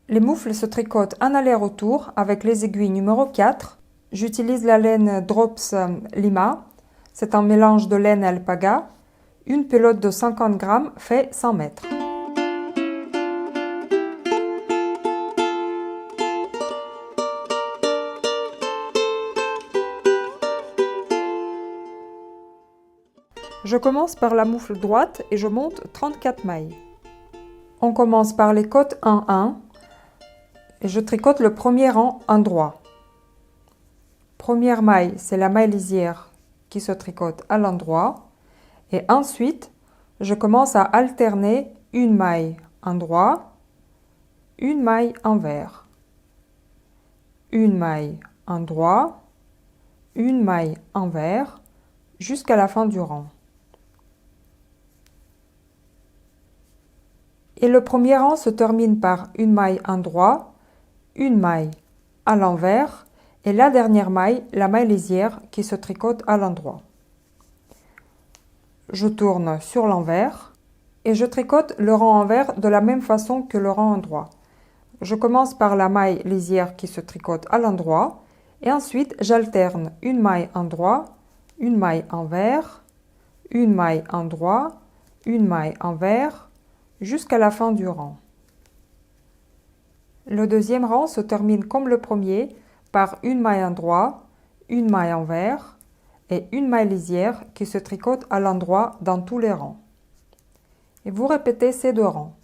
Les moufles se tricotent en aller-retour avec les aiguilles numéro 4. J'utilise la laine Drops Lima. C'est un mélange de laine et alpaga. Une pelote de 50 grammes fait 100 mètres. Je commence par la moufle droite et je monte 34 mailles. On commence par les côtes 1-1 et je tricote le premier rang en droit. Première maille, c'est la maille lisière qui se tricote à l'endroit. Et ensuite, je commence à alterner une maille en droit, une maille envers, une maille en droit, une maille envers, jusqu'à la fin du rang. Et le premier rang se termine par une maille en droit, une maille à l'envers et la dernière maille, la maille lisière qui se tricote à l'endroit. Je tourne sur l'envers et je tricote le rang envers de la même façon que le rang endroit. Je commence par la maille lisière qui se tricote à l'endroit et ensuite j'alterne une maille endroit, une maille envers, une maille endroit, une maille envers, jusqu'à la fin du rang. Le deuxième rang se termine comme le premier par une maille endroit, une maille envers et une maille lisière qui se tricote à l'endroit dans tous les rangs. Et vous répétez ces deux rangs.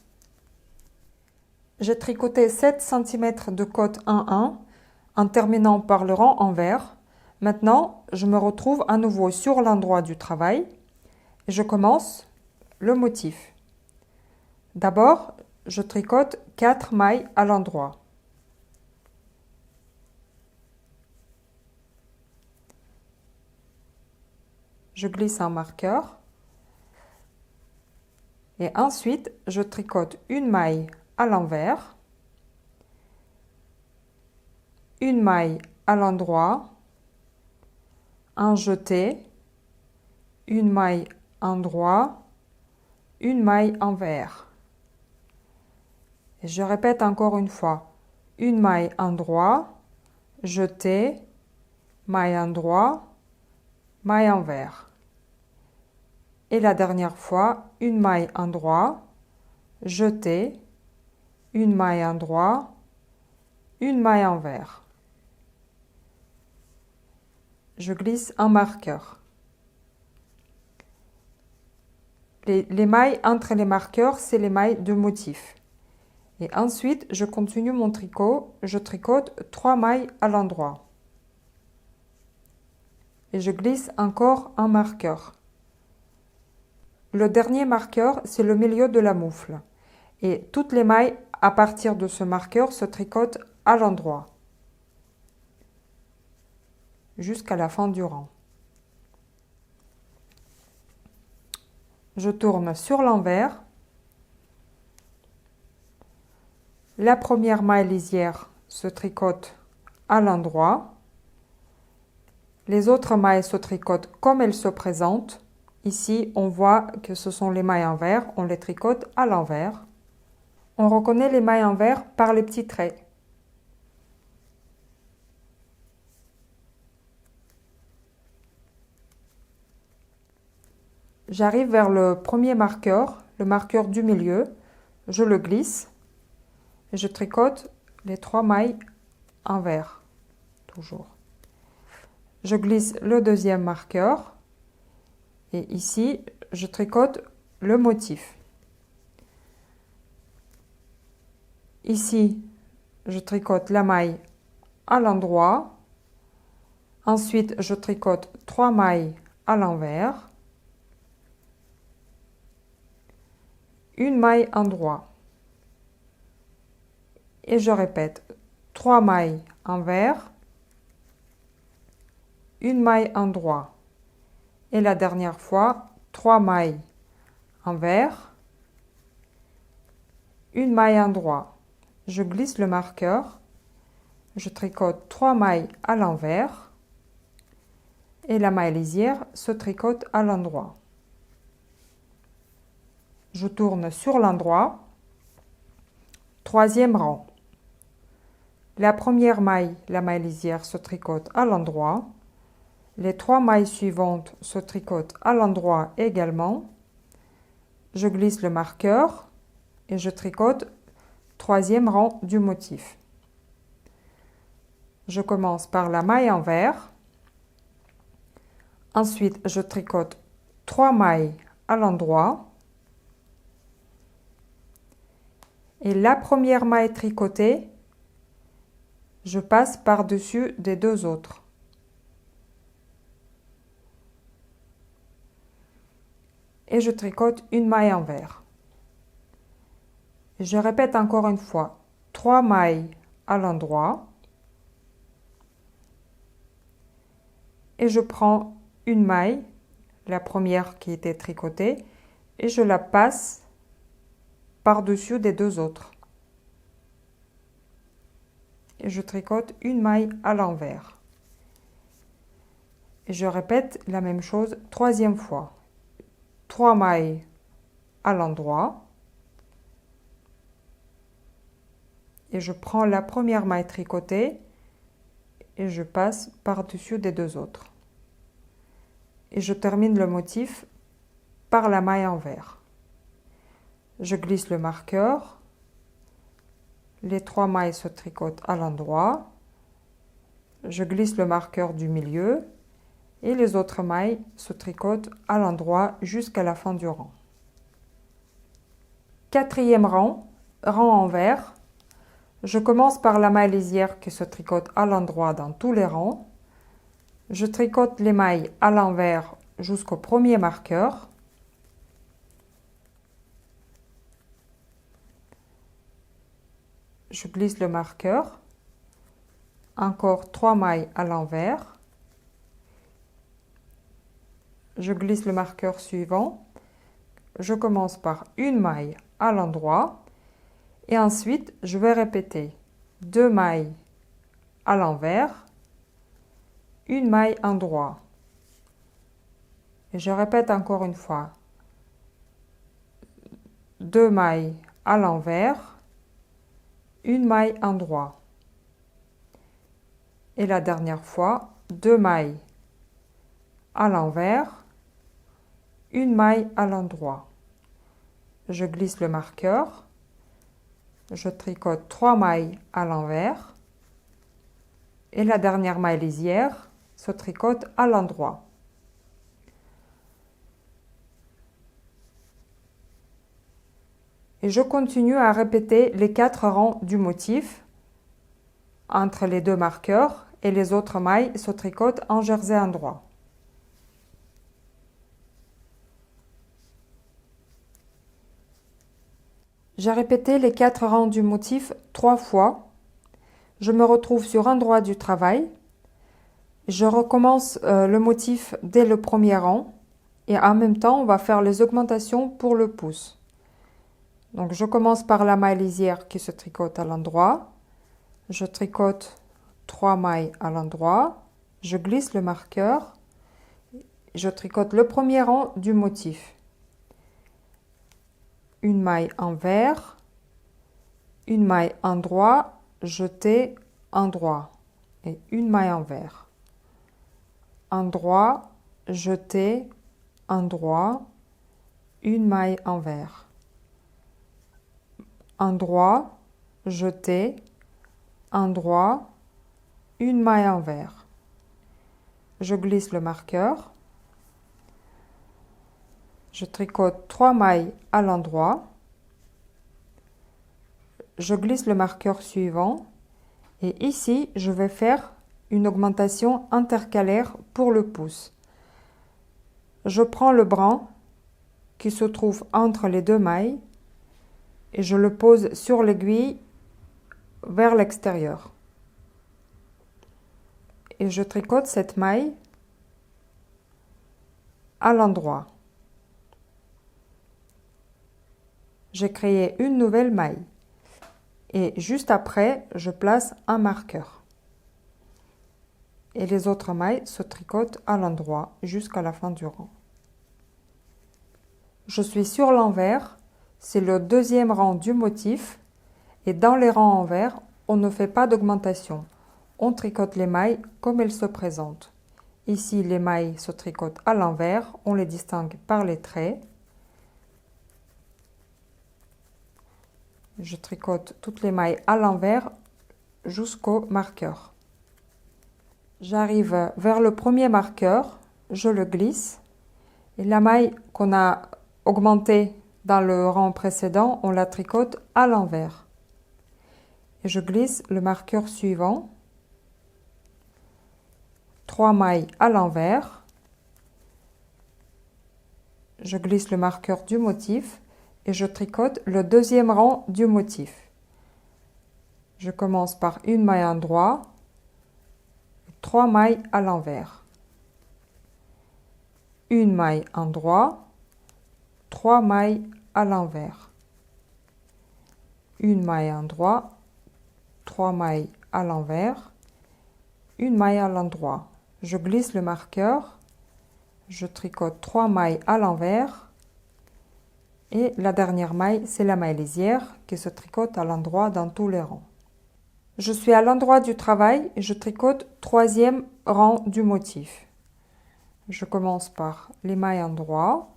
J'ai tricoté 7 cm de côte 1-1 en terminant par le rang envers. Maintenant, je me retrouve à nouveau sur l'endroit du travail et je commence le motif. D'abord, je tricote 4 mailles à l'endroit. Je glisse un marqueur. Et ensuite, je tricote une maille à l'envers, une maille à l'endroit, un jeté, une maille endroit, une maille envers. Et je répète encore une fois, une maille endroit, jeté, maille endroit, maille envers. Et la dernière fois, une maille endroit, jeté, une maille endroit, une maille envers. Je glisse un marqueur. Les mailles entre les marqueurs, c'est les mailles de motif. Et ensuite, je continue mon tricot, je tricote 3 mailles à l'endroit. Et je glisse encore un marqueur. Le dernier marqueur, c'est le milieu de la moufle. Et toutes les mailles à partir de ce marqueur se tricotent à l'endroit, jusqu'à la fin du rang. Je tourne sur l'envers. La première maille lisière se tricote à l'endroit. Les autres mailles se tricotent comme elles se présentent. Ici, on voit que ce sont les mailles envers, on les tricote à l'envers. On reconnaît les mailles envers par les petits traits. J'arrive vers le premier marqueur, le marqueur du milieu. Je le glisse et je tricote les 3 mailles envers, toujours. Je glisse le deuxième marqueur et ici, je tricote le motif. Ici, je tricote la maille à l'endroit. Ensuite, je tricote 3 mailles à l'envers. Une maille endroit. Et je répète 3 mailles envers, une maille endroit. Et la dernière fois, 3 mailles envers, une maille endroit. Je glisse le marqueur, je tricote 3 mailles à l'envers et la maille lisière se tricote à l'endroit. Je tourne sur l'endroit, troisième rang. La première maille, la maille lisière, se tricote à l'endroit. Les 3 mailles suivantes se tricotent à l'endroit également. Je glisse le marqueur et je tricote 3e rang du motif. Je commence par la maille envers. Ensuite, je tricote 3 mailles à l'endroit. Et la première maille tricotée, je passe par-dessus des 2 autres. Et je tricote une maille envers. Je répète encore une fois, 3 mailles à l'endroit. Et je prends une maille, la première qui était tricotée, et je la passe par-dessus des 2 autres. Et je tricote une maille à l'envers. Et je répète la même chose 3e fois. 3 mailles à l'endroit. Et je prends la première maille tricotée et je passe par-dessus des 2 autres. Et je termine le motif par la maille envers. Je glisse le marqueur. Les 3 mailles se tricotent à l'endroit. Je glisse le marqueur du milieu et les autres mailles se tricotent à l'endroit jusqu'à la fin du rang. 4e rang, rang envers. Je commence par la maille lisière qui se tricote à l'endroit dans tous les rangs. Je tricote les mailles à l'envers jusqu'au premier marqueur. Je glisse le marqueur. Encore 3 mailles à l'envers. Je glisse le marqueur suivant. Je commence par une maille à l'endroit et ensuite je vais répéter 2 mailles à l'envers, une maille endroit. Et je répète encore une fois 2 mailles à l'envers, une maille endroit. Et la dernière fois 2 mailles à l'envers, une maille à l'endroit. Je glisse le marqueur, je tricote 3 mailles à l'envers et la dernière maille lisière se tricote à l'endroit. Et je continue à répéter les 4 rangs du motif entre les 2 marqueurs et les autres mailles se tricotent en jersey endroit. J'ai répété les 4 rangs du motif 3 fois. Je me retrouve sur un endroit du travail. Je recommence le motif dès le premier rang et en même temps on va faire les augmentations pour le pouce. Donc je commence par la maille lisière qui se tricote à l'endroit. Je tricote 3 mailles à l'endroit. Je glisse le marqueur. Je tricote le premier rang du motif. Une maille envers, une maille endroit, jetée endroit et une maille envers. Endroit, jeté, endroit, une maille envers. Endroit, jeté, endroit, une maille envers. Je glisse le marqueur. Je tricote 3 mailles à l'endroit. Je glisse le marqueur suivant. Et ici, je vais faire une augmentation intercalaire pour le pouce. Je prends le brin qui se trouve entre les 2 mailles et je le pose sur l'aiguille vers l'extérieur. Et je tricote cette maille à l'endroit. J'ai créé une nouvelle maille et juste après, je place un marqueur. Et les autres mailles se tricotent à l'endroit jusqu'à la fin du rang. Je suis sur l'envers, c'est le 2e rang du motif et dans les rangs envers, on ne fait pas d'augmentation. On tricote les mailles comme elles se présentent. Ici, les mailles se tricotent à l'envers, on les distingue par les traits. Je tricote toutes les mailles à l'envers jusqu'au marqueur. J'arrive vers le premier marqueur, je le glisse et la maille qu'on a augmentée dans le rang précédent, on la tricote à l'envers. Et je glisse le marqueur suivant, 3 mailles à l'envers, je glisse le marqueur du motif et je tricote le deuxième rang du motif. Je commence par une maille endroit, 3 mailles à l'envers, une maille endroit, 3 mailles à l'envers, une maille endroit, 3 mailles à l'envers, une maille à l'endroit. Je glisse le marqueur, je tricote 3 mailles à l'envers et la dernière maille, c'est la maille lisière qui se tricote à l'endroit dans tous les rangs. Je suis à l'endroit du travail et je tricote troisième rang du motif. Je commence par les mailles endroit,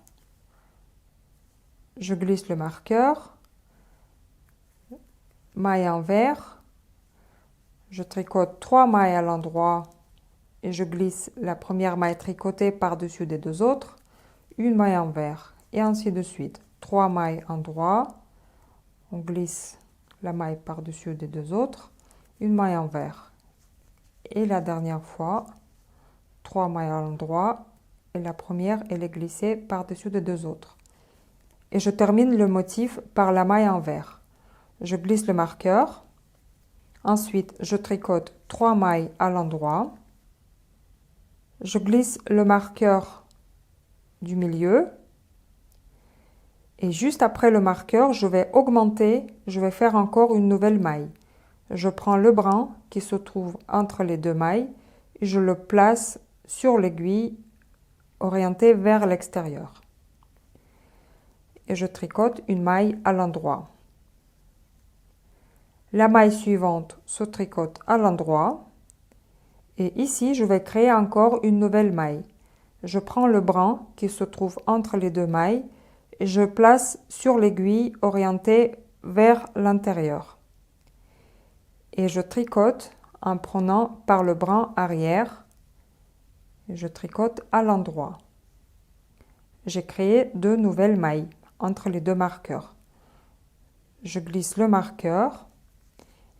je glisse le marqueur, maille envers, je tricote 3 mailles à l'endroit et je glisse la première maille tricotée par-dessus des deux autres, une maille envers et ainsi de suite. 3 mailles endroit, on glisse la maille par-dessus des deux autres, une maille envers et la dernière fois 3 mailles à l'endroit et la première elle est glissée par-dessus des deux autres. Et je termine le motif par la maille envers. Je glisse le marqueur, ensuite je tricote 3 mailles à l'endroit, je glisse le marqueur du milieu et juste après le marqueur je vais augmenter, je vais faire encore une nouvelle maille. Je prends le brin qui se trouve entre les deux mailles et je le place sur l'aiguille orientée vers l'extérieur. Et je tricote une maille à l'endroit. La maille suivante se tricote à l'endroit et ici je vais créer encore une nouvelle maille. Je prends le brin qui se trouve entre les deux mailles et je place sur l'aiguille orientée vers l'intérieur. Et je tricote en prenant par le brin arrière. Et je tricote à l'endroit. J'ai créé 2 nouvelles mailles entre les deux marqueurs. Je glisse le marqueur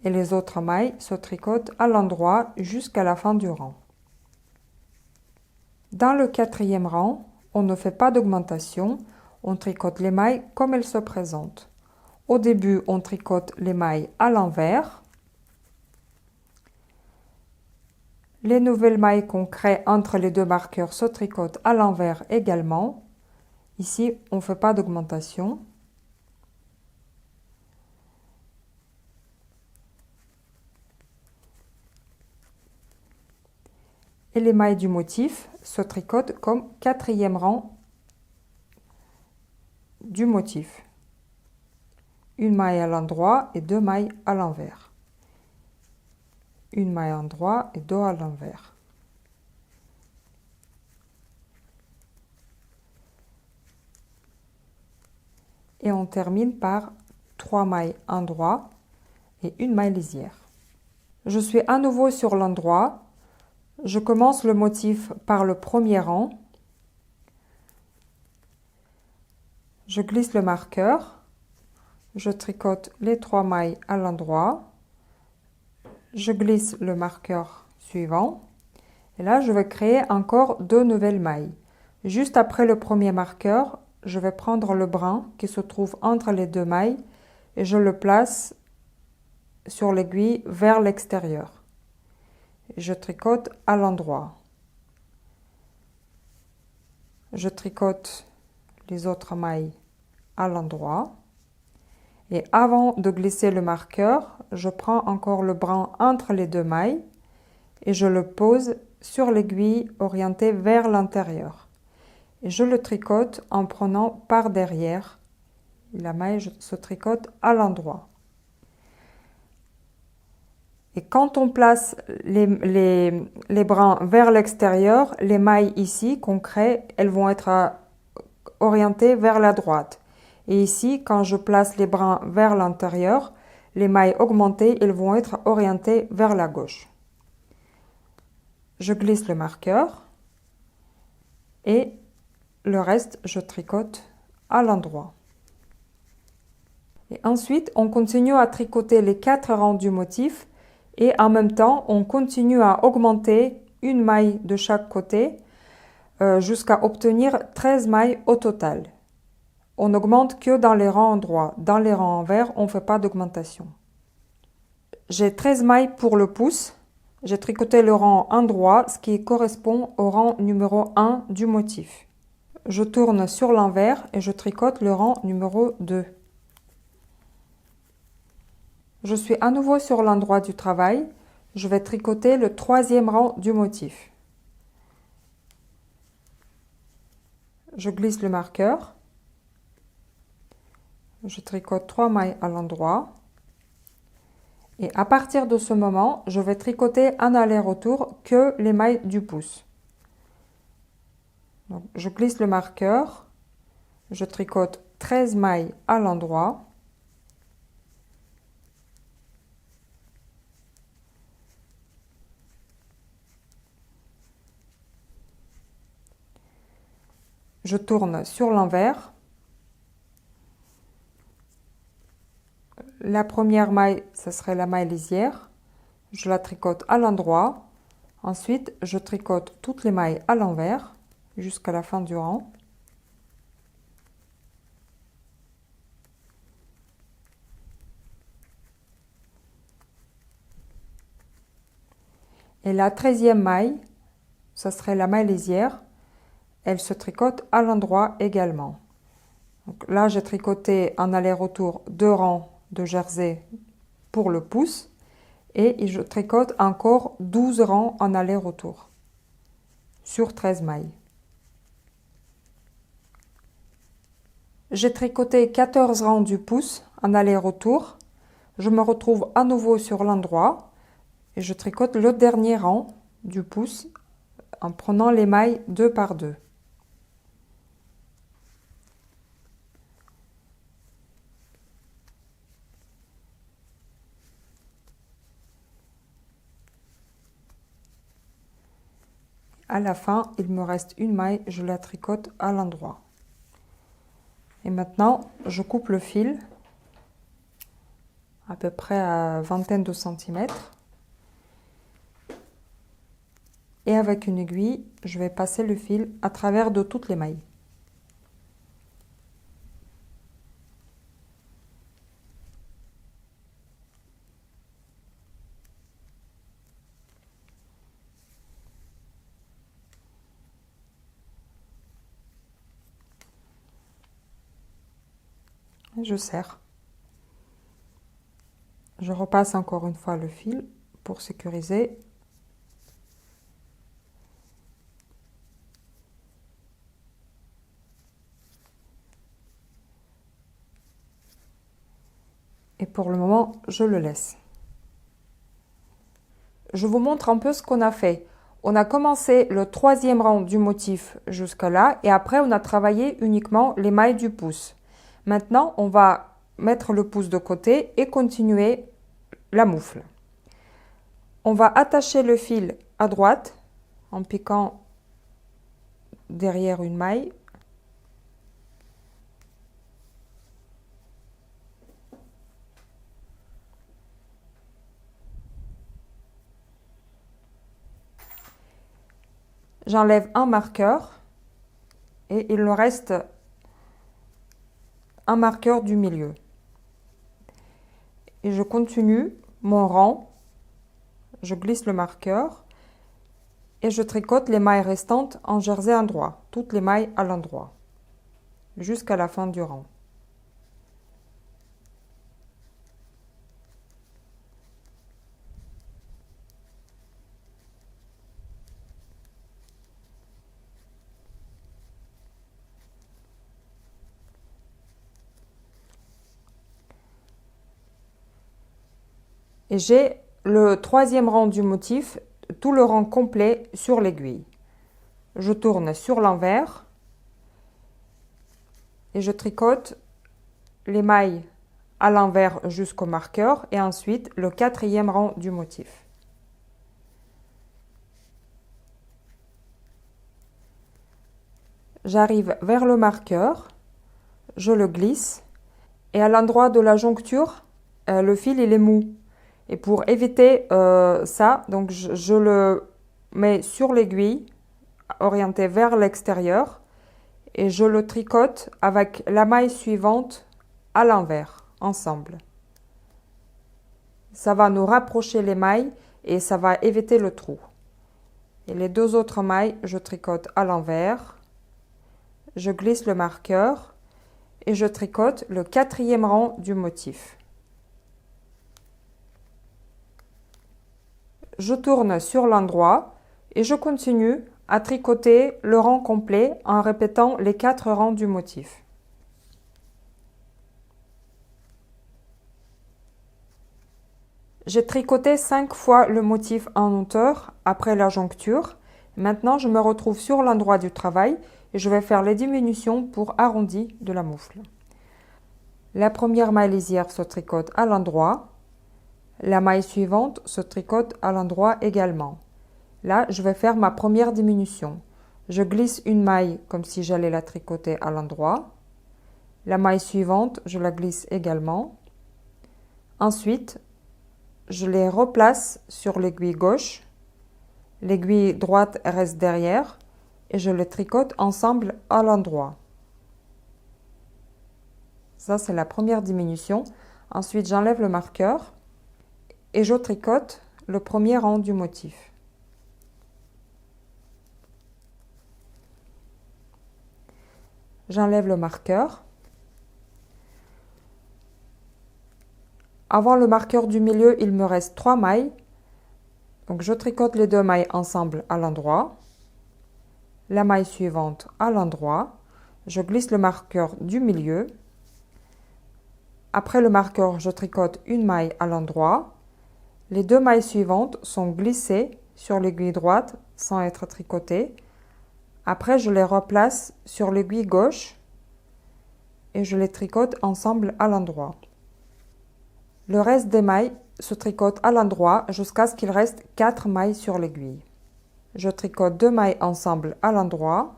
et les autres mailles se tricotent à l'endroit jusqu'à la fin du rang. Dans le 4e rang, on ne fait pas d'augmentation, on tricote les mailles comme elles se présentent. Au début, on tricote les mailles à l'envers. Les nouvelles mailles qu'on crée entre les deux marqueurs se tricotent à l'envers également. Ici, on ne fait pas d'augmentation. Et les mailles du motif se tricotent comme 4e rang du motif. Une maille à l'endroit et 2 mailles à l'envers. Une maille à l'endroit et 2 à l'envers. Et on termine par 3 mailles endroit et une maille lisière. Je suis à nouveau sur l'endroit. Je commence le motif par le premier rang. Je glisse le marqueur. Je tricote les 3 mailles à l'endroit. Je glisse le marqueur suivant. Et là, je vais créer encore 2 nouvelles mailles. Juste après le premier marqueur, je vais prendre le brin qui se trouve entre les 2 mailles et je le place sur l'aiguille vers l'extérieur. Je tricote à l'endroit. Je tricote les autres mailles à l'endroit. Et avant de glisser le marqueur, je prends encore le brin entre les 2 mailles et je le pose sur l'aiguille orientée vers l'intérieur. Et je le tricote en prenant par derrière. La maille se tricote à l'endroit. Et quand on place les brins vers l'extérieur, les mailles ici qu'on crée, elles vont être orientées vers la droite. Et ici, quand je place les brins vers l'intérieur, les mailles augmentées, elles vont être orientées vers la gauche. Je glisse le marqueur et le reste, je tricote à l'endroit. Et ensuite, on continue à tricoter les 4 rangs du motif et en même temps, on continue à augmenter une maille de chaque côté jusqu'à obtenir 13 mailles au total. On n'augmente que dans les rangs endroits. Dans les rangs envers, on ne fait pas d'augmentation. J'ai 13 mailles pour le pouce. J'ai tricoté le rang endroit, ce qui correspond au rang numéro 1 du motif. Je tourne sur l'envers et je tricote le rang numéro 2. Je suis à nouveau sur l'endroit du travail. Je vais tricoter le 3e rang du motif. Je glisse le marqueur. Je tricote 3 mailles à l'endroit. Et à partir de ce moment, je vais tricoter en aller-retour que les mailles du pouce. Donc, je glisse le marqueur. Je tricote 13 mailles à l'endroit. Je tourne sur l'envers. La première maille, ce serait la maille lisière. Je la tricote à l'endroit. Ensuite, je tricote toutes les mailles à l'envers jusqu'à la fin du rang. Et la 13e maille, ce serait la maille lisière. Elle se tricote à l'endroit également. Donc là, j'ai tricoté en aller-retour 2 rangs de jersey pour le pouce et je tricote encore 12 rangs en aller-retour sur 13 mailles. J'ai tricoté 14 rangs du pouce en aller-retour. Je me retrouve à nouveau sur l'endroit et je tricote le dernier rang du pouce en prenant les mailles 2 par 2. À la fin, il me reste une maille, je la tricote à l'endroit. Et maintenant, je coupe le fil à peu près à vingtaine de centimètres. Et avec une aiguille, je vais passer le fil à travers de toutes les mailles. Je serre. Je repasse encore une fois le fil pour sécuriser. Et pour le moment, je le laisse. Je vous montre un peu ce qu'on a fait. On a commencé le 3e rang du motif jusqu'à là et après on a travaillé uniquement les mailles du pouce. Maintenant, on va mettre le pouce de côté et continuer la moufle. On va attacher le fil à droite en piquant derrière une maille. J'enlève un marqueur et il me reste un marqueur du milieu. Et je continue mon rang, je glisse le marqueur et je tricote les mailles restantes en jersey endroit, toutes les mailles à l'endroit, jusqu'à la fin du rang. Et j'ai le troisième rang du motif, tout le rang complet sur l'aiguille. Je tourne sur l'envers et je tricote les mailles à l'envers jusqu'au marqueur et ensuite le quatrième rang du motif. J'arrive vers le marqueur, je le glisse et à l'endroit de la joncture, le fil il est mou. Et pour éviter ça, donc je le mets sur l'aiguille, orienté vers l'extérieur, et je le tricote avec la maille suivante à l'envers, ensemble. Ça va nous rapprocher les mailles et ça va éviter le trou. Et les deux autres mailles, je tricote à l'envers, je glisse le marqueur et je tricote le quatrième rang du motif. Je tourne sur l'endroit et je continue à tricoter le rang complet en répétant les 4 rangs du motif. J'ai tricoté 5 fois le motif en hauteur après la joncture. Maintenant, je me retrouve sur l'endroit du travail et je vais faire les diminutions pour arrondi de la moufle. La première maille lisière se tricote à l'endroit. La maille suivante se tricote à l'endroit également. Là, je vais faire ma première diminution. Je glisse une maille comme si j'allais la tricoter à l'endroit. La maille suivante, je la glisse également. Ensuite, je les replace sur l'aiguille gauche. L'aiguille droite reste derrière et je les tricote ensemble à l'endroit. Ça, c'est la première diminution. Ensuite, j'enlève le marqueur et je tricote le premier rang du motif. J'enlève le marqueur. Avant le marqueur du milieu, il me reste 3 mailles. Donc je tricote les 2 mailles ensemble à l'endroit. La maille suivante à l'endroit. Je glisse le marqueur du milieu. Après le marqueur, je tricote une maille à l'endroit. Les 2 mailles suivantes sont glissées sur l'aiguille droite sans être tricotées. Après, je les replace sur l'aiguille gauche et je les tricote ensemble à l'endroit. Le reste des mailles se tricote à l'endroit jusqu'à ce qu'il reste 4 mailles sur l'aiguille. Je tricote 2 mailles ensemble à l'endroit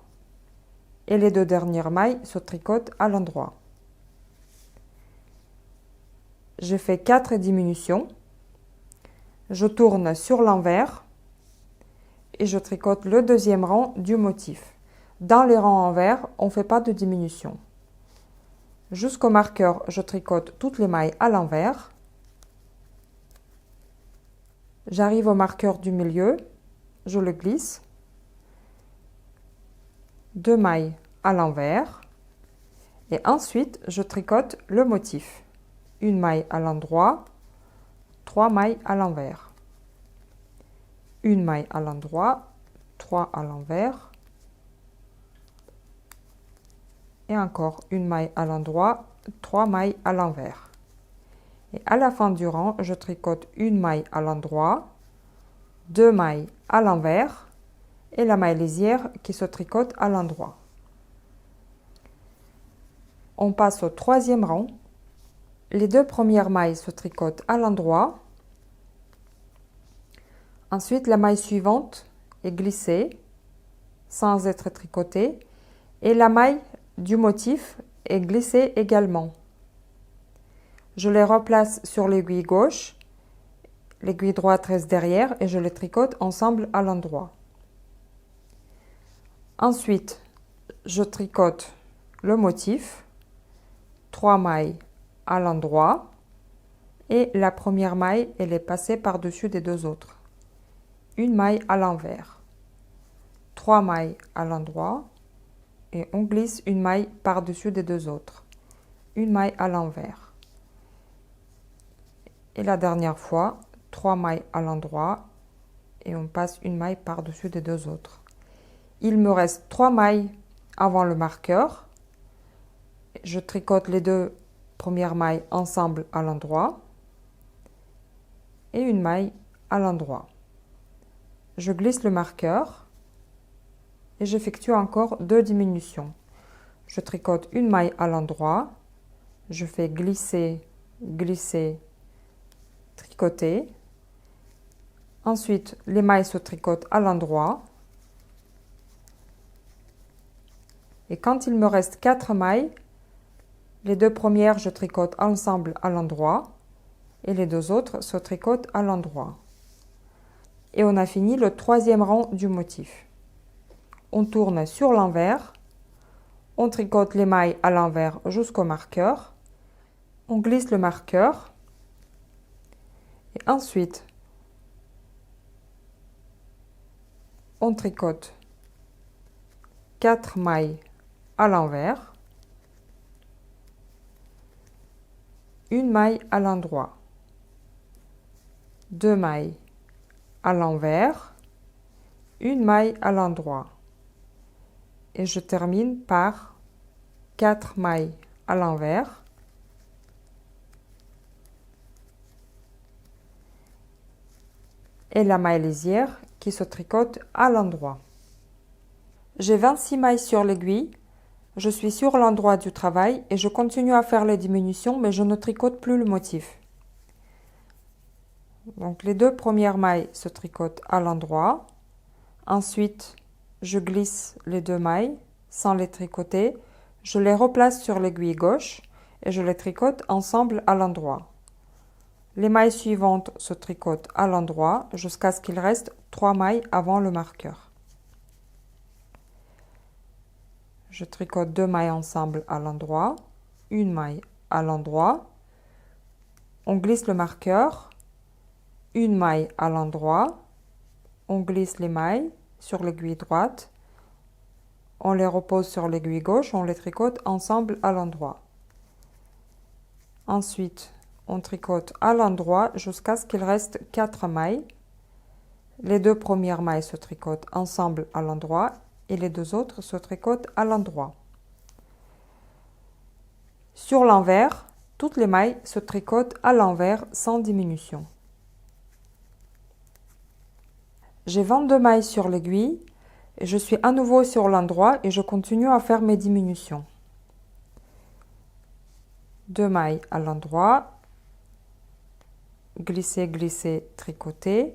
et les 2 dernières mailles se tricotent à l'endroit. Je fais 4 diminutions. Je tourne sur l'envers et je tricote le deuxième rang du motif. Dans les rangs envers, on ne fait pas de diminution. Jusqu'au marqueur, je tricote toutes les mailles à l'envers. J'arrive au marqueur du milieu, je le glisse. 2 mailles à l'envers. Et ensuite, je tricote le motif. Une maille à l'endroit, 3 mailles à l'envers. Une maille à l'endroit, 3 à l'envers. Et encore une maille à l'endroit, 3 mailles à l'envers. Et à la fin du rang, je tricote une maille à l'endroit, 2 mailles à l'envers et la maille lisière qui se tricote à l'endroit. On passe au troisième rang. Les 2 premières mailles se tricotent à l'endroit. Ensuite, la maille suivante est glissée sans être tricotée et la maille du motif est glissée également. Je les replace sur l'aiguille gauche, l'aiguille droite reste derrière et je les tricote ensemble à l'endroit. Ensuite, je tricote le motif, 3 mailles à l'endroit et la première maille, elle est passée par-dessus des 2 autres. Une maille à l'envers, 3 mailles à l'endroit et on glisse une maille par-dessus des 2 autres. Une maille à l'envers. Et la dernière fois, 3 mailles à l'endroit et on passe une maille par-dessus des 2 autres. Il me reste 3 mailles avant le marqueur. Je tricote les 2 premières mailles ensemble à l'endroit. et une maille à l'endroit. Je glisse le marqueur et j'effectue encore 2 diminutions. Je tricote une maille à l'endroit, je fais glisser, glisser, tricoter. Ensuite, les mailles se tricotent à l'endroit. Et quand il me reste 4 mailles, les 2 premières, je tricote ensemble à l'endroit et les 2 autres se tricotent à l'endroit. Et on a fini le 3e rang du motif. On tourne sur l'envers, on tricote les mailles à l'envers jusqu'au marqueur, on glisse le marqueur et ensuite on tricote 4 mailles à l'envers, une maille à l'endroit, 2 mailles à l'envers, une maille à l'endroit et je termine par 4 mailles à l'envers et la maille lisière qui se tricote à l'endroit. J'ai 26 mailles sur l'aiguille, je suis sur l'endroit du travail et je continue à faire les diminutions mais je ne tricote plus le motif. Donc les 2 premières mailles se tricotent à l'endroit, ensuite je glisse les 2 mailles sans les tricoter, je les replace sur l'aiguille gauche et je les tricote ensemble à l'endroit. Les mailles suivantes se tricotent à l'endroit jusqu'à ce qu'il reste 3 mailles avant le marqueur. Je tricote 2 mailles ensemble à l'endroit, une maille à l'endroit, on glisse le marqueur, une maille à l'endroit, on glisse les mailles sur l'aiguille droite, on les repose sur l'aiguille gauche, on les tricote ensemble à l'endroit. Ensuite, on tricote à l'endroit jusqu'à ce qu'il reste 4 mailles. Les 2 premières mailles se tricotent ensemble à l'endroit et les 2 autres se tricotent à l'endroit. Sur l'envers, toutes les mailles se tricotent à l'envers sans diminution. J'ai 22 mailles sur l'aiguille et je suis à nouveau sur l'endroit et je continue à faire mes diminutions. 2 mailles à l'endroit, glisser, glisser, tricoter,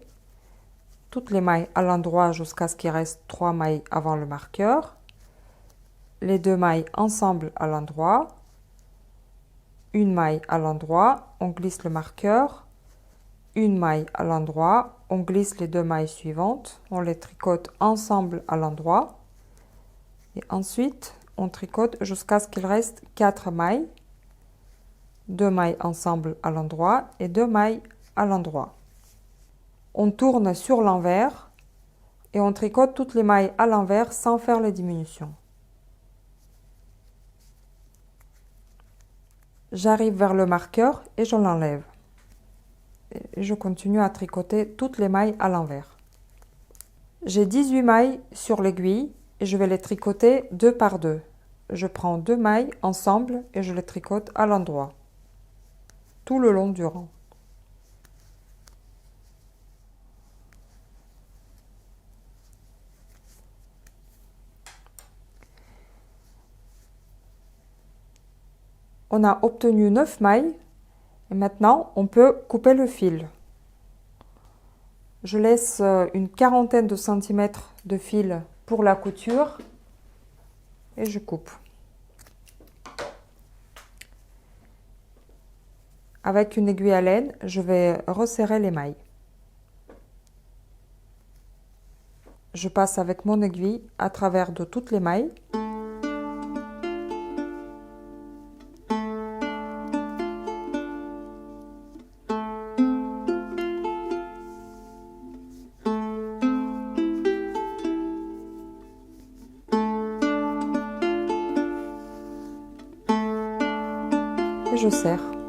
toutes les mailles à l'endroit jusqu'à ce qu'il reste 3 mailles avant le marqueur, les 2 mailles ensemble à l'endroit, une maille à l'endroit, on glisse le marqueur, une maille à l'endroit, on glisse les 2 mailles suivantes, on les tricote ensemble à l'endroit et ensuite on tricote jusqu'à ce qu'il reste 4 mailles, 2 mailles ensemble à l'endroit et 2 mailles à l'endroit. On tourne sur l'envers et on tricote toutes les mailles à l'envers sans faire les diminutions. J'arrive vers le marqueur et je l'enlève. Et je continue à tricoter toutes les mailles à l'envers. J'ai 18 mailles sur l'aiguille et je vais les tricoter 2 par 2. Je prends 2 mailles ensemble et je les tricote à l'endroit, tout le long du rang. On a obtenu 9 mailles et maintenant on peut couper le fil. Je laisse une quarantaine de centimètres de fil pour la couture et je coupe. Avec une aiguille à laine, je vais resserrer les mailles. Je passe avec mon aiguille à travers de toutes les mailles. Et je serre.